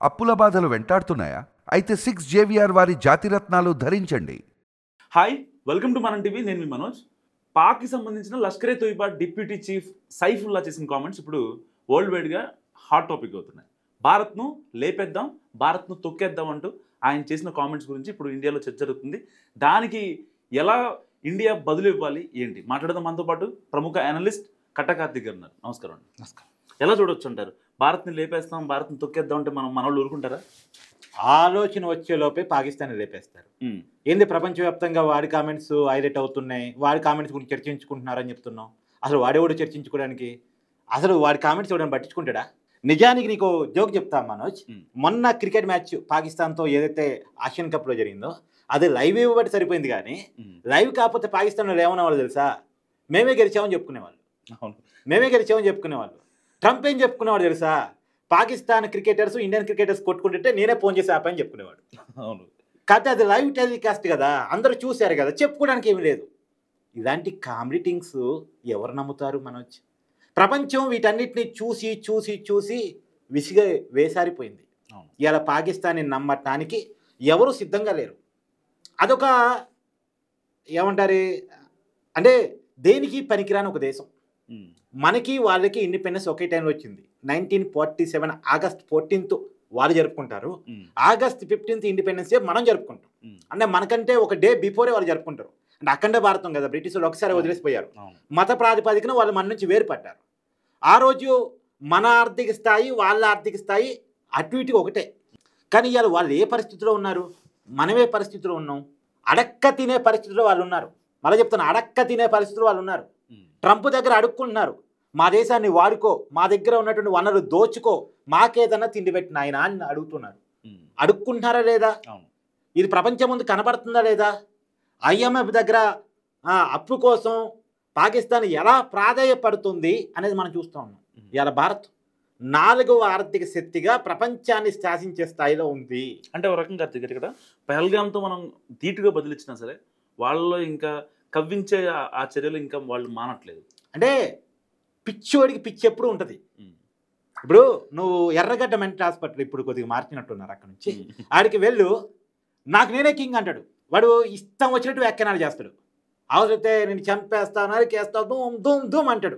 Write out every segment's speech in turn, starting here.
అప్పుల బాధలు వెంటాడుతున్నాయా? అయితే 6 జేవిఆర్ వారి జాతిరత్నాలు ధరించండి. హాయ్, వెల్కమ్ టు మనం టీవీ. నేను మీ మనోజ్. పాక్కి సంబంధించిన లష్కరే తోయిబా డిప్యూటీ చీఫ్ సైఫుల్లా చేసిన కామెంట్స్ ఇప్పుడు వరల్డ్ వైడ్గా హాట్ టాపిక్ అవుతున్నాయి. భారత్ను లేపేద్దాం, భారత్ను తొక్కేద్దాం అంటూ ఆయన చేసిన కామెంట్స్ గురించి ఇప్పుడు ఇండియాలో చర్చ జరుగుతుంది. దానికి ఎలా ఇండియా బదులు ఇవ్వాలి ఏంటి మాట్లాడదాం. మనతో పాటు ప్రముఖ అనలిస్ట్ కట్ట కార్తిక్ గారు ఉన్నారు. నమస్కారం అండి. నమస్కారం. ఎలా చూడొచ్చు అంటారు? భారత్ని లేపేస్తాం, భారత్ని తొక్కేద్దాం అంటే మనోళ్ళు ఊరుకుంటారా? ఆలోచన వచ్చేలోపే పాకిస్తాన్ లేపేస్తారు. ఏంది ప్రపంచవ్యాప్తంగా వాడి కామెంట్స్ హైలైట్ అవుతున్నాయి, వాడి కామెంట్స్ గురించి చర్చించుకుంటున్నారని చెప్తున్నాం. అసలు వాడేవాడు చర్చించుకోవడానికి? అసలు వాడి కామెంట్స్ ఎవడని పట్టించుకుంటాడా? నిజానికి నీకు జోక్ చెప్తా మనోజ్. మొన్న క్రికెట్ మ్యాచ్ పాకిస్తాన్తో ఏదైతే ఆసియన్ కప్లో జరిగిందో అది లైవ్ ఇవ్వబట్టి సరిపోయింది. కానీ లైవ్ కాకపోతే పాకిస్తాన్లో ఏమన్నా వాళ్ళు తెలుసా? మేమే గెలిచామని చెప్పుకునేవాళ్ళు. ట్రంప్ ఏం చెప్పుకునేవాడు తెలుసా? పాకిస్తాన్ క్రికెటర్స్ ఇండియన్ క్రికెటర్స్ కొట్టుకుంటుంటే నేనే ఫోన్ చేసి ఆపని చెప్పుకునేవాడు. అవును, కాకపోతే అది లైవ్ టెలికాస్ట్ కదా, అందరూ చూశారు కదా, చెప్పుకోవడానికి ఏమీ లేదు. ఇలాంటి కామెడీ థింగ్స్ ఎవరు నమ్ముతారు మనోజ్? ప్రపంచం వీటన్నిటిని చూసి చూసి చూసి విసిగ వేసారిపోయింది. ఇలా పాకిస్తాన్ని నమ్మటానికి ఎవరు సిద్ధంగా లేరు. అదొక ఏమంటారు అంటే దేనికి పనికిరాని ఒక దేశం. మనకి వాళ్ళకి ఇండిపెండెన్స్ ఒకే టైంలో వచ్చింది. 1947 ఆగస్ట్ 14th వాళ్ళు జరుపుకుంటారు, ఆగస్ట్ 15th ఇండిపెండెన్స్ డే మనం జరుపుకుంటాం. అంటే మనకంటే ఒక డే బిఫోరే వాళ్ళు జరుపుకుంటారు. అంటే అఖండ భారతం కదా, బ్రిటిష్ వాళ్ళు ఒకసారి వదిలేసిపోయారు. మత ప్రాతిపదికన వాళ్ళు మన నుంచి వేరుపడ్డారు. ఆ రోజు మన ఆర్థిక స్థాయి వాళ్ళ ఆర్థిక స్థాయి అటు ఇటు ఒకటే. కానీ ఇవాళ వాళ్ళు ఏ పరిస్థితిలో ఉన్నారు, మనమే పరిస్థితిలో ఉన్నాం. అడక్క తినే పరిస్థితిలో వాళ్ళు ఉన్నారు. మళ్ళీ చెప్తాను, అడక్క తినే పరిస్థితిలో వాళ్ళు ఉన్నారు. ట్రంప్ దగ్గర అడుక్కుంటున్నారు, మా దేశాన్ని వాడుకో, మా దగ్గర ఉన్నటువంటి వనరులు దోచుకో, మాకేదన్నా తిండి పెట్టిన ఆయన అని అడుగుతున్నారు. అడుక్కుంటున్నారా లేదా? ఇది ప్రపంచం ముందు కనబడుతుందా లేదా? IMF దగ్గర అప్పు కోసం పాకిస్తాన్ ఎలా ప్రాధాయపడుతుంది అనేది మనం చూస్తూ ఉన్నాం. ఇవాళ భారత్ 4వ ఆర్థిక శక్తిగా ప్రపంచాన్ని శాసించే స్థాయిలో ఉంది. అంటే ఒక రకంగా ఇక్కడ పహల్గామ్తో మనం ధీటుగా బదిలిచ్చినా సరే వాళ్ళలో ఇంకా కవ్వించే ఆ చర్యలు ఇంకా వాళ్ళు మానట్లేదు. అంటే పిచ్చోడికి పిచ్చి ఎప్పుడు ఉంటుంది. ఇప్పుడు నువ్వు ఎర్రగడ్డ మెంటల్ హాస్పిటల్ ఇప్పుడు కొద్దిగా మార్చినట్టున్నారు, అక్కడ నుంచి ఆడికి వెళ్ళు, నాకు నేనే కింగ్ అంటాడు. వాడు ఇష్టం వచ్చినట్టు వ్యాఖ్యానాలు చేస్తాడు. అవసరమైతే నేను చంపేస్తా, నరికేస్తా, ధూమ్ ధూమ్ ధూమ్ అంటాడు.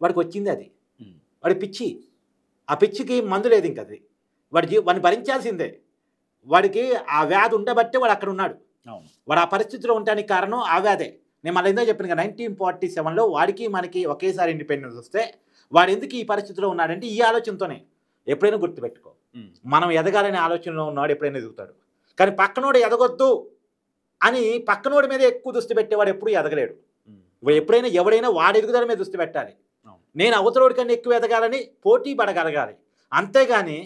వాడికి వచ్చింది అది, వాడి పిచ్చి. ఆ పిచ్చికి మందు లేదు ఇంక. అది వాడిని భరించాల్సిందే. వాడికి ఆ వ్యాధి ఉండబట్టే వాడు అక్కడ ఉన్నాడు. వాడు ఆ పరిస్థితిలో ఉండడానికి కారణం ఆ వ్యాధే. నేను మళ్ళీ ఎందుకు చెప్పాను కదా, 1947లో వాడికి మనకి ఒకేసారి ఇండిపెండెన్స్ వస్తే వాడు ఎందుకు ఈ పరిస్థితిలో ఉన్నాడంటే ఈ ఆలోచనతోనే. ఎప్పుడైనా గుర్తుపెట్టుకో, మనం ఎదగాలనే ఆలోచనలో ఉన్నాడు ఎప్పుడైనా ఎదుగుతాడు. కానీ పక్కనోడు ఎదగొద్దు అని పక్కనోడి మీద ఎక్కువ దృష్టి పెట్టేవాడు ఎప్పుడు ఎదగలేడు. ఎప్పుడైనా ఎవడైనా వాడి ఎదుగుదల మీద దృష్టి పెట్టాలి. నేను అవతలోడి కన్నా ఎక్కువ ఎదగాలని పోటీ పడగలగాలి. అంతేగాని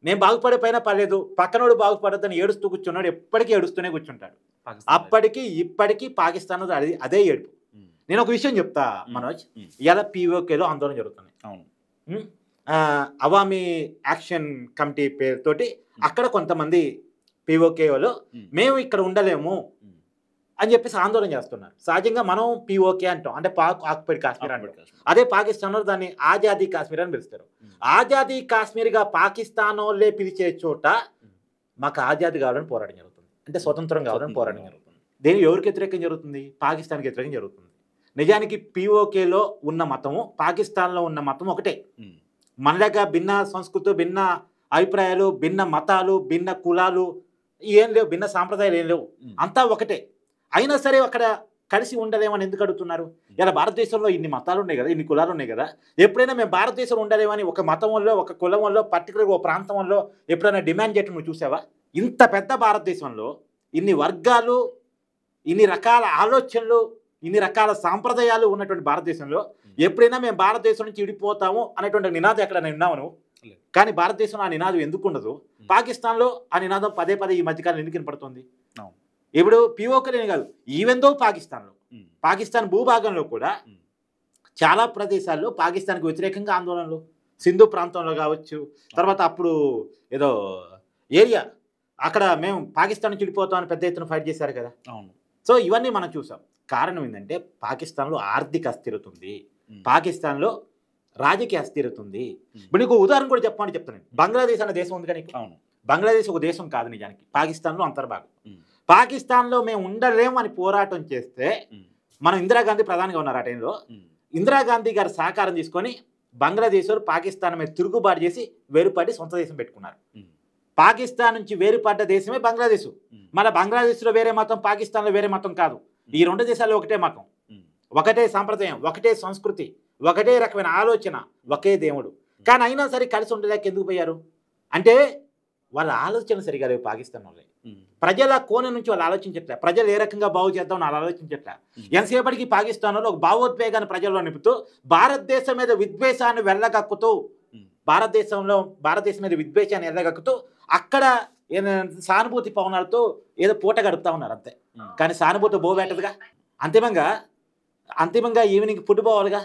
నేను బాగుపడిపోయినా పర్లేదు, పక్కనోడు బాగుపడద్దని ఏడుస్తూ కూర్చున్నాడు, ఎప్పటికీ ఏడుస్తూనే కూర్చుంటాడు. అప్పటికి ఇప్పటికీ పాకిస్తాన్ అదే ఏడుపు. నేను ఒక విషయం చెప్తా మనోజ్. ఇలా POKలో ఆందోళన జరుగుతున్నాయి. అవామీ యాక్షన్ కమిటీ పేరుతోటి అక్కడ కొంతమంది POKలో మేము ఇక్కడ ఉండలేము అని చెప్పేసి ఆందోళన చేస్తున్నారు. సహజంగా మనం POK అంటాం, అంటే పాక్ ఆక్యుపైడ్ కాశ్మీర్ అంటాం. అదే పాకిస్తాన్లో దాన్ని ఆజాదీ కాశ్మీర్ అని పిలుస్తారు. ఆజాదీ కాశ్మీర్గా పాకిస్తాన్ వాళ్ళే పిలిచే చోట మాకు ఆజాదీ కావాలని పోరాటం జరుగుతుంది, అంటే స్వతంత్రం కావాలని పోరాటం జరుగుతుంది. దేని ఎవరికి వ్యతిరేకం జరుగుతుంది? పాకిస్తాన్కి వ్యతిరేకం జరుగుతుంది. నిజానికి POKలో ఉన్న మతము పాకిస్తాన్లో ఉన్న మతం ఒకటే. మనలాగా భిన్న సంస్కృతులు, భిన్న అభిప్రాయాలు, భిన్న మతాలు, భిన్న కులాలు ఏం లేవు, భిన్న సాంప్రదాయాలు ఏం లేవు, అంతా ఒకటే. అయినా సరే అక్కడ కలిసి ఉండలేమని ఎందుకు అడుగుతున్నారు? ఇలా భారతదేశంలో ఇన్ని మతాలు ఉన్నాయి కదా, ఇన్ని కులాలు ఉన్నాయి కదా, ఎప్పుడైనా మేము భారతదేశంలో ఉండలేమని ఒక మతం వల్ల, ఒక కులం వల్ల, పర్టికులర్గా ఒక ప్రాంతం వల్ల ఎప్పుడైనా డిమాండ్ చేయటం నువ్వు చూసావా? ఇంత పెద్ద భారతదేశంలో ఇన్ని వర్గాలు, ఇన్ని రకాల ఆలోచనలు, ఇన్ని రకాల సాంప్రదాయాలు ఉన్నటువంటి భారతదేశంలో ఎప్పుడైనా మేము భారతదేశం నుంచి విడిపోతాము అనేటువంటి నినాదం ఎక్కడైనా విన్నావు నువ్వు? కానీ భారతదేశంలో ఆ నినాదం ఎందుకు ఉండదు? పాకిస్తాన్లో ఆ నినాదం పదే పదే ఈ మధ్యకాలం ఎందుకు వినపడుతుంది? ఇప్పుడు POKనే కాదు, ఈవెన్ దో పాకిస్తాన్ భూభాగంలో కూడా చాలా ప్రదేశాల్లో పాకిస్తాన్కి వ్యతిరేకంగా ఆందోళనలు, సింధు ప్రాంతంలో కావచ్చు, తర్వాత అప్పుడు ఏదో ఏరియా అక్కడ మేము పాకిస్తాన్ నుంచి విడిపోతామని పెద్ద ఎత్తున ఫైట్ చేశారు కదా. సో ఇవన్నీ మనం చూసాం. కారణం ఏంటంటే పాకిస్తాన్లో ఆర్థిక అస్థిరత ఉంది. పాకిస్తాన్లో రాజకీయ అస్థిరత ఉంది. ఇప్పుడు నీకు ఉదాహరణ కూడా చెప్పమని చెప్తాను. బంగ్లాదేశ్ అనే దేశం ఉంది కానీ అవును. బంగ్లాదేశ్ ఒక దేశం కాదు, నిజానికి పాకిస్తాన్లో అంతర్భాగం. పాకిస్తాన్లో మేము ఉండలేము అని పోరాటం చేస్తే మనం ఇందిరాగాంధీ ప్రధానిగా ఉన్నారు ఆ టైంలో. ఇందిరాగాంధీ గారు సహకారం తీసుకొని బంగ్లాదేశ్ పాకిస్తాన్ మీద తిరుగుబాటు చేసి వేరుపడి సొంత దేశం పెట్టుకున్నారు. పాకిస్తాన్ నుంచి వేరుపడ్డ దేశమే బంగ్లాదేశ్. మళ్ళీ బంగ్లాదేశ్లో వేరే మతం, పాకిస్తాన్లో వేరే మతం కాదు. ఈ రెండు దేశాల్లో ఒకటే మతం, ఒకటే సాంప్రదాయం, ఒకటే సంస్కృతి, ఒకటే రకమైన ఆలోచన, ఒకే దేవుడు. కానీ అయినా సరే కలిసి ఉండలేక ఎందుకు పోయారు అంటే వాళ్ళ ఆలోచన సరిగా లేవు. పాకిస్తాన్ వాళ్ళే ప్రజల కోణం నుంచి వాళ్ళు ఆలోచించట్లే. ప్రజలు ఏ రకంగా బాగు చేద్దాం వాళ్ళు ఆలోచించట్లే. ఎంతసేపటికి పాకిస్తాన్ వాళ్ళు ఒక భావోద్వేగాన్ని ప్రజల్లో నింపుతూ భారతదేశం మీద విద్వేషాన్ని వెళ్ళగక్కుతూ భారతదేశం మీద విద్వేషాన్ని వెళ్ళగక్కుతూ అక్కడ సానుభూతి పవనాలతో ఏదో పూట గడుపుతా ఉన్నారు అంతే. కానీ సానుభూతి బోబెట్టదుగా. అంతిమంగా ఈవినింగ్ ఫుడ్ పోవాలిగా.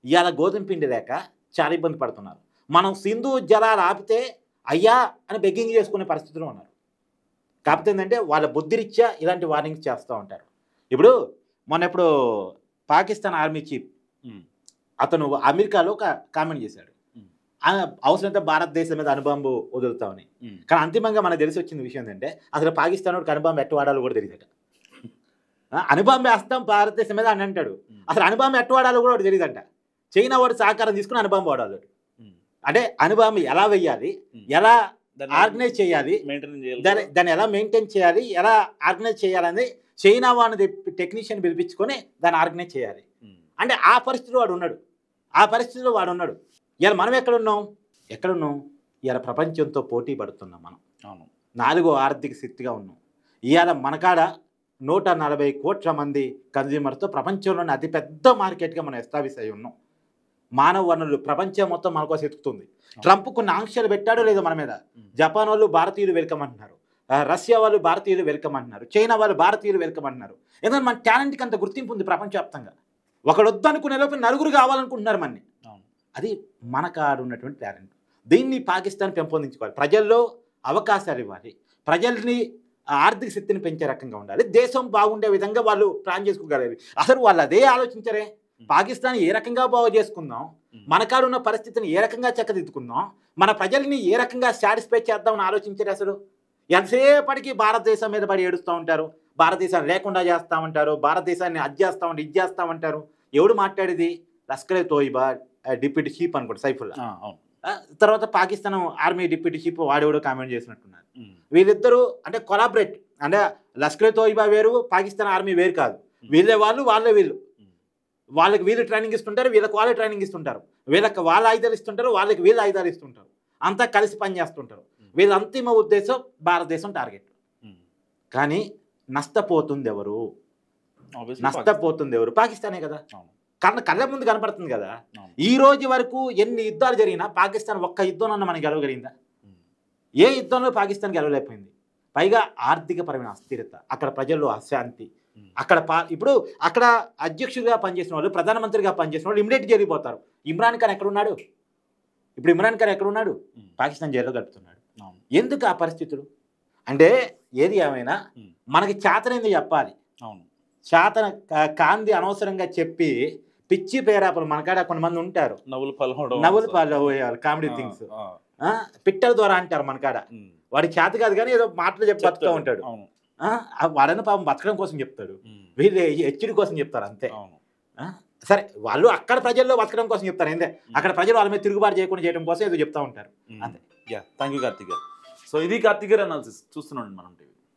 ఇవాళ గోధుమ పిండి లేక చాలా ఇబ్బంది పడుతున్నారు. మనం సింధు జలాలు ఆపితే అయ్యా అని బెగ్గింగ్ చేసుకునే పరిస్థితిలో ఉన్నారు. కాకపోతే ఏంటంటే వాళ్ళ బుద్ధిరీత్యా ఇలాంటి వార్నింగ్స్ చేస్తూ ఉంటారు. ఇప్పుడు మొన్న పాకిస్తాన్ ఆర్మీ చీఫ్ అతను అమెరికాలో ఒక కామెంట్ చేశాడు, అవసరమైతే భారతదేశం మీద అణుబాంబు వదులుతామని. కానీ అంతిమంగా మనకు తెలిసి వచ్చిన విషయం ఏంటంటే అసలు పాకిస్తాన్ వాడికి అణుబాంబు ఎట్ట వాడాలో కూడా తెలియదట. అణుబాంబు వేస్తాం భారతదేశం మీద అని అంటాడు, అసలు అణుబాంబు ఎట్ట వాడాలో కూడా వాడు తెలియదంట. చైనా వాడు సహకారం తీసుకుని అణుబాంబు వాడాలి. అంటే అణుబాంబు ఎలా వెయ్యాలి, ఎలా ఆర్గనైజ్ చేయాలి, దాన్ని ఎలా మెయింటైన్ చేయాలి, ఎలా ఆర్గనైజ్ చేయాలని చైనా వాడిని టెక్నీషియన్ పిలిపించుకొని దాన్ని ఆర్గనైజ్ చేయాలి. అంటే ఆ పరిస్థితిలో వాడు ఉన్నాడు. ఇవాళ మనం ఎక్కడున్నాం? ఇవాళ ప్రపంచంతో పోటీ పడుతున్నాం. మనం 4వ ఆర్థిక శక్తిగా ఉన్నాం. ఇవాళ మనకాడ 140 కోట్ల మంది కన్జ్యూమర్తో ప్రపంచంలోని అతిపెద్ద మార్కెట్గా మనం ఎస్టాబ్లిష్ అయి ఉన్నాం. మానవ వనరులు ప్రపంచం మొత్తం మన కోసం ఎత్తుతుంది. ట్రంప్ కొన్ని ఆంక్షలు పెట్టాడో లేదో మన మీద. జపాన్ వాళ్ళు భారతీయులు వెల్కమ్ అంటున్నారు, రష్యా వాళ్ళు భారతీయులు వెల్కమ్ అంటున్నారు, చైనా వాళ్ళు భారతీయులు వెల్కమ్ అంటున్నారు. ఎందుకంటే మన టాలెంట్కి అంత గుర్తింపు ఉంది ప్రపంచవ్యాప్తంగా. ఒకడు వద్దనుకునే లోపు నలుగురు కావాలనుకుంటున్నారు మనని. అది మన కాడు ఉన్నటువంటి టాలెంట్. దీన్ని పాకిస్తాన్ పెంపొందించుకోవాలి. ప్రజల్లో అవకాశాలు ఇవ్వాలి, ప్రజల్ని ఆర్థిక శక్తిని పెంచే రకంగా ఉండాలి, దేశం బాగుండే విధంగా వాళ్ళు ప్లాన్ చేసుకోగలరు. అసలు వాళ్ళు అదే ఆలోచించరే. పాకిస్తాన్ ఏ రకంగా బాగు చేసుకుందాం, మన కాడ ఉన్న పరిస్థితిని ఏ రకంగా చక్కదిద్దుకుందాం, మన ప్రజల్ని ఏ రకంగా సాటిస్ఫై చేద్దామని ఆలోచించారు. అసలు ఎంతసేపటికి భారతదేశం మీద పడి ఏడుస్తూ ఉంటారు, భారతదేశాన్ని లేకుండా చేస్తామంటారు, భారతదేశాన్ని అది చేస్తామంటే ఇది చేస్తామంటారు. ఎవడు మాట్లాడేది? లష్కరే తోయిబా డిప్యూటీ చీఫ్ అనుకోండి, సైఫుల్లా. తర్వాత పాకిస్తాన్ ఆర్మీ డిప్యూటీ చీఫ్ వాడెవడో కామెంట్ చేసినట్టున్నారు. వీళ్ళిద్దరూ అంటే కొలాబరేట్, అంటే లష్కరే తోయిబా వేరు, పాకిస్తాన్ ఆర్మీ వేరు కాదు. వీళ్ళే వాళ్ళు, వాళ్ళే వీళ్ళు. వాళ్ళకి వీళ్ళు ట్రైనింగ్ ఇస్తుంటారు, వీళ్ళకి వాళ్ళే ట్రైనింగ్ ఇస్తుంటారు, వీళ్ళకి వాళ్ళ ఆయుధాలు ఇస్తుంటారు, వాళ్ళకి వీళ్ళు ఆయుధాలు ఇస్తుంటారు. అంతా కలిసి పనిచేస్తుంటారు. వీళ్ళ అంతిమ ఉద్దేశం భారతదేశం టార్గెట్. కానీ నష్టపోతుంది ఎవరు? పాకిస్తానే కదా. కళ్ళ ముందు కనపడుతుంది కదా. ఈ రోజు వరకు ఎన్ని యుద్ధాలు జరిగినా పాకిస్తాన్ ఒక్క యుద్ధంలో మనకి గెలవగలిగిందా? ఏ యుద్ధంలో పాకిస్తాన్ గెలవలేకపోయింది. పైగా ఆర్థికపరమైన అస్థిరత, అక్కడ ప్రజల్లో అశాంతి. ఇప్పుడు అక్కడ అధ్యక్షుడిగా పనిచేసిన వాళ్ళు, ప్రధానమంత్రిగా పనిచేసిన వాళ్ళు ఇమ్మీడియట్ జరిగిపోతారు. ఇమ్రాన్ ఖాన్ ఎక్కడున్నాడు? పాకిస్తాన్ జైల్లో గడుపుతున్నాడు. ఎందుకు ఆ పరిస్థితులు? అంటే ఏది ఏమైనా మనకి చేతనైంది చెప్పాలి. చేతన కాంది అనవసరంగా చెప్పి పిచ్చి పేరాపలు మనకాడ కొంతమంది ఉంటారు. నవ్వులు పాలు కామెడీ థింగ్స్ పిట్టల ద్వారా అంటారు మనకాడ. వాడి చేత కాదు కానీ ఏదో మాటలు చెప్పి బతుకుతూ ఉంటాడు. వాడని పాపం బతకడం కోసం చెప్తాడు, వీళ్ళు హెచ్చడి కోసం చెప్తారు అంతే. సరే, వాళ్ళు అక్కడ ప్రజల్లో బతకడం కోసం చెప్తారు. ఏందే అక్కడ ప్రజలు వాళ్ళ మీద తిరుగుబాటు చేయకుండా చేయడం కోసం ఏదో చెప్తా ఉంటారు అంతే. థ్యాంక్ యూ కార్తిక్ గారు. సో ఇది కార్తిక్ గారు అనాలిసిస్ చూస్తున్నాండి మనం టీవీ.